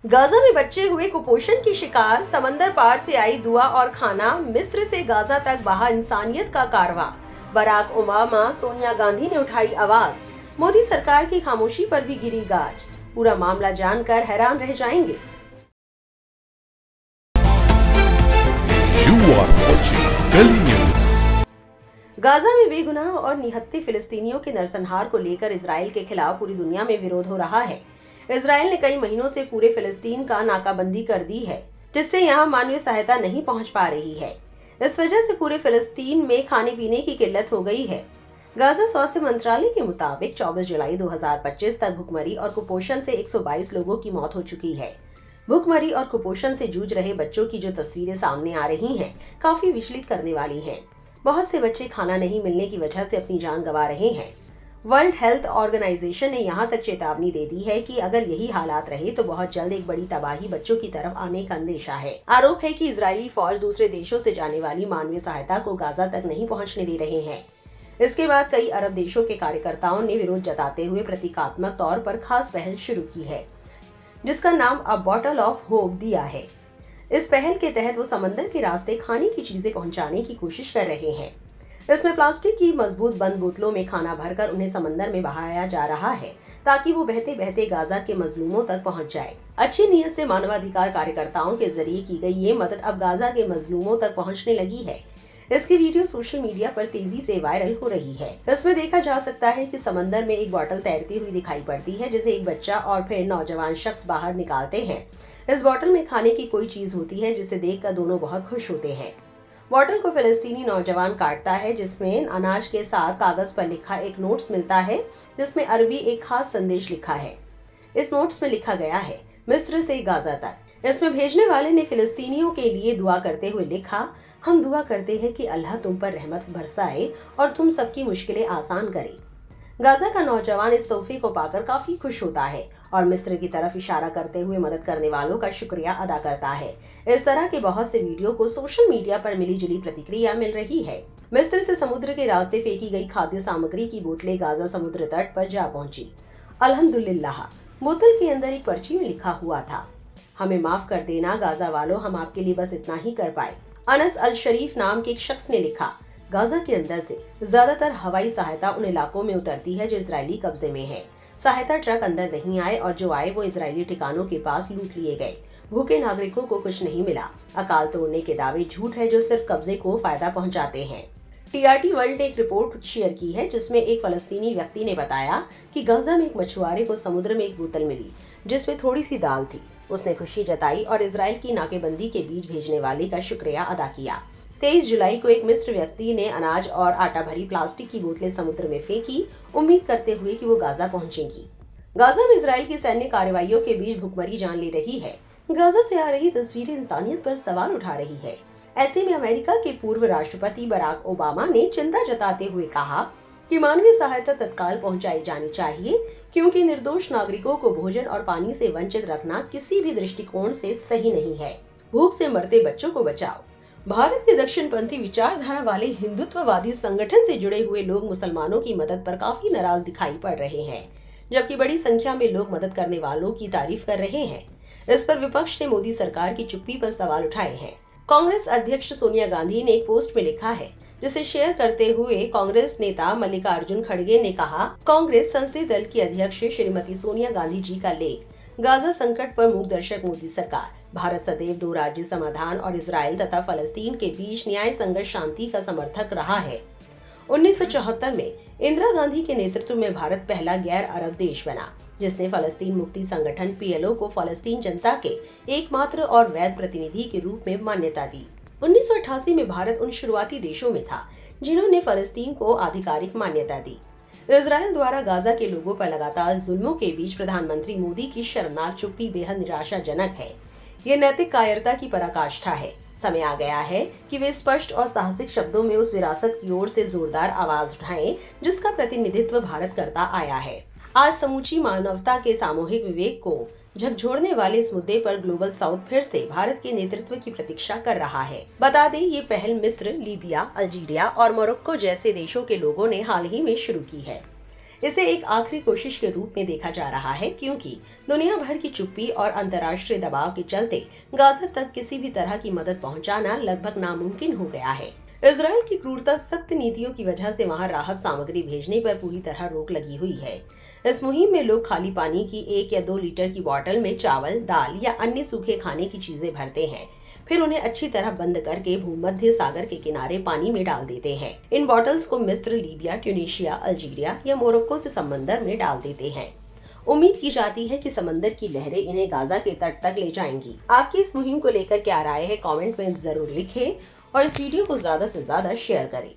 Gaza में बच्चे हुए कुपोषण की शिकार, समंदर पार से आई दुआ और खाना, मिस्र से गाजा तक बहा इंसानियत का कारवां। बराक ओबामा, सोनिया गांधी ने उठाई आवाज, मोदी सरकार की खामोशी पर भी गिरी गाज। पूरा मामला जानकर हैरान रह जाएंगे। गाजा में बेगुनाह और निहत्थे फिलिस्तीनियों के नरसंहार को लेकर इजराइल के खिलाफ पूरी दुनिया में विरोध हो रहा है। इजराइल ने कई महीनों से पूरे फिलिस्तीन का नाकाबंदी कर दी है, जिससे यहाँ मानवीय सहायता नहीं पहुँच पा रही है। इस वजह से पूरे फिलिस्तीन में खाने पीने की किल्लत हो गई है। गाजा स्वास्थ्य मंत्रालय के मुताबिक 24 जुलाई 2025 तक भूखमरी और कुपोषण से 122 लोगों की मौत हो चुकी है। भूखमरी और कुपोषण से जूझ रहे बच्चों की जो तस्वीरें सामने आ रही हैं, काफी विचलित करने वाली हैं। बहुत से बच्चे खाना नहीं मिलने की वजह से अपनी जान गंवा रहे हैं। वर्ल्ड हेल्थ ऑर्गेनाइजेशन ने यहाँ तक चेतावनी दे दी है कि अगर यही हालात रहे तो बहुत जल्द एक बड़ी तबाही बच्चों की तरफ आने का अंदेशा है। आरोप है कि इजरायली फौज दूसरे देशों से जाने वाली मानवीय सहायता को गाजा तक नहीं पहुँचने दे रहे हैं। इसके बाद कई अरब देशों के कार्यकर्ताओं ने विरोध जताते हुए प्रतीकात्मक तौर पर खास पहल शुरू की है, जिसका नाम अ बॉटल ऑफ होप दिया है। इस पहल के तहत वो समंदर के रास्ते खाने की चीजें पहुंचाने की कोशिश कर रहे हैं। इसमें प्लास्टिक की मजबूत बंद बोतलों में खाना भरकर उन्हें समंदर में बहाया जा रहा है, ताकि वो बहते बहते गाजा के मजलूमों तक पहुंच जाए। अच्छी नीयत से मानवाधिकार कार्यकर्ताओं के जरिए की गई ये मदद अब गाजा के मजलूमों तक पहुंचने लगी है। इसकी वीडियो सोशल मीडिया पर तेजी से वायरल हो रही है। इसमें देखा जा सकता है कि समंदर में एक बोतल तैरती हुई दिखाई पड़ती है, जिसे एक बच्चा और फिर नौजवान शख्स बाहर निकालते हैं। इस बोतल में खाने की कोई चीज होती है, जिसे देखकर दोनों बहुत खुश होते हैं। बोतल को फिलिस्तीनी नौजवान काटता है, जिसमें अनाज के साथ कागज पर लिखा एक नोट्स मिलता है, जिसमें अरबी एक खास संदेश लिखा है। इस नोट्स में लिखा गया है, मिस्र से गाजा तक। इसमें भेजने वाले ने फिलिस्तीनियों के लिए दुआ करते हुए लिखा, हम दुआ करते हैं कि अल्लाह तुम पर रहमत बरसाए और तुम सबकी मुश्किलें आसान करे। गाजा का नौजवान इस तोहफे को पाकर काफी खुश होता है और मिस्र की तरफ इशारा करते हुए मदद करने वालों का शुक्रिया अदा करता है। इस तरह के बहुत से वीडियो को सोशल मीडिया पर मिली जुली प्रतिक्रिया मिल रही है। मिस्र से समुद्र के रास्ते फेंकी गई खाद्य सामग्री की बोतलें गाजा समुद्र तट पर जा पहुंची। अल्हम्दुलिल्लाह, बोतल के अंदर एक पर्ची में लिखा हुआ था, हमें माफ कर देना गाजा वालों, हम आपके लिए बस इतना ही कर पाए। अनस अल शरीफ नाम के एक शख्स ने लिखा, गाजा के अंदर से ज्यादातर हवाई सहायता उन इलाकों में उतरती है जो इजरायली कब्जे में है। सहायता ट्रक अंदर नहीं आए और जो आए वो इजरायली ठिकानों के पास लूट लिए गए। भूखे नागरिकों को कुछ नहीं मिला। अकाल तोड़ने के दावे झूठ है जो सिर्फ कब्जे को फायदा पहुंचाते हैं। टीआरटी वर्ल्ड ने एक रिपोर्ट शेयर की है, जिसमें एक फलस्तीनी व्यक्ति ने बताया कि गाजा में एक मछुआरे को समुद्र में एक बोतल मिली जिसमें थोड़ी सी दाल थी। उसने खुशी जताई और इजराइल की नाकेबंदी के बीच भेजने वाले का शुक्रिया अदा किया। 23 जुलाई को एक मिस्र व्यक्ति ने अनाज और आटा भरी प्लास्टिक की बोतलें समुद्र में फेंकी, उम्मीद करते हुए कि वो गाजा पहुंचेंगी। गाजा में इजराइल की सैन्य कार्रवाइयों के बीच भूखमरी जान ले रही है। गाजा से आ रही तस्वीरें इंसानियत पर सवाल उठा रही है। ऐसे में अमेरिका के पूर्व राष्ट्रपति बराक ओबामा ने चिंता जताते हुए कहा कि मानवीय सहायता तत्काल पहुंचाई जानी चाहिए, क्योंकि निर्दोष नागरिकों को भोजन और पानी से वंचित रखना किसी भी दृष्टिकोण से सही नहीं है। भूख से मरते बच्चों को बचाओ। भारत के दक्षिणपंथी विचारधारा वाले हिंदुत्ववादी संगठन से जुड़े हुए लोग मुसलमानों की मदद पर काफी नाराज दिखाई पड़ रहे हैं, जबकि बड़ी संख्या में लोग मदद करने वालों की तारीफ कर रहे हैं। इस पर विपक्ष ने मोदी सरकार की चुप्पी पर सवाल उठाए हैं। कांग्रेस अध्यक्ष सोनिया गांधी ने एक पोस्ट में लिखा है, जिसे शेयर करते हुए कांग्रेस नेता मल्लिकार्जुन खड़गे ने कहा, कांग्रेस संसदीय दल की अध्यक्ष श्रीमती सोनिया गांधी जी का लेख, गाजा संकट पर मूक दर्शक मोदी सरकार। भारत सदैव 2 राज्य समाधान और इजराइल तथा फलस्तीन के बीच न्याय संघर्ष शांति का समर्थक रहा है। 1974 में इंदिरा गांधी के नेतृत्व में भारत पहला गैर अरब देश बना, जिसने फलस्तीन मुक्ति संगठन पीएलओ को फलस्तीन जनता के एकमात्र और वैध प्रतिनिधि के रूप में मान्यता दी। 1988 में भारत उन शुरुआती देशों में था जिन्होंने फलस्तीन को आधिकारिक मान्यता दी। इजराइल द्वारा गाजा के लोगों पर लगातार जुल्मों के बीच प्रधानमंत्री मोदी की शर्मनाक चुप्पी बेहद निराशाजनक है। ये नैतिक कायरता की पराकाष्ठा है। समय आ गया है कि वे स्पष्ट और साहसिक शब्दों में उस विरासत की ओर से जोरदार आवाज उठाएं, जिसका प्रतिनिधित्व भारत करता आया है। आज समूची मानवता के सामूहिक विवेक को झकझोरने वाले इस मुद्दे पर ग्लोबल साउथ फिर से भारत के नेतृत्व की प्रतीक्षा कर रहा है। बता दें, ये पहल मिस्र, लीबिया, अल्जीरिया और मोरक्को जैसे देशों के लोगों ने हाल ही में शुरू की है। इसे एक आखिरी कोशिश के रूप में देखा जा रहा है, क्योंकि दुनिया भर की चुप्पी और अंतर्राष्ट्रीय दबाव के चलते गाजा तक किसी भी तरह की मदद पहुंचाना लगभग नामुमकिन हो गया है। इजराइल की क्रूरता सख्त नीतियों की वजह से वहां राहत सामग्री भेजने पर पूरी तरह रोक लगी हुई है। इस मुहिम में लोग खाली पानी की 1 या 2 लीटर की बोतल में चावल, दाल या अन्य सूखे खाने की चीजें भरते हैं, फिर उन्हें अच्छी तरह बंद करके भूमध्य सागर के किनारे पानी में डाल देते हैं। इन बॉटल्स को मिस्र, लीबिया, ट्यूनीशिया, अल्जीरिया या मोरक्को से समंदर में डाल देते हैं। उम्मीद की जाती है कि समंदर की लहरें इन्हें गाजा के तट तक ले जाएंगी। आपकी इस मुहिम को लेकर क्या राय है, कमेंट में जरूर लिखें और इस वीडियो को ज्यादा से ज्यादा शेयर करें।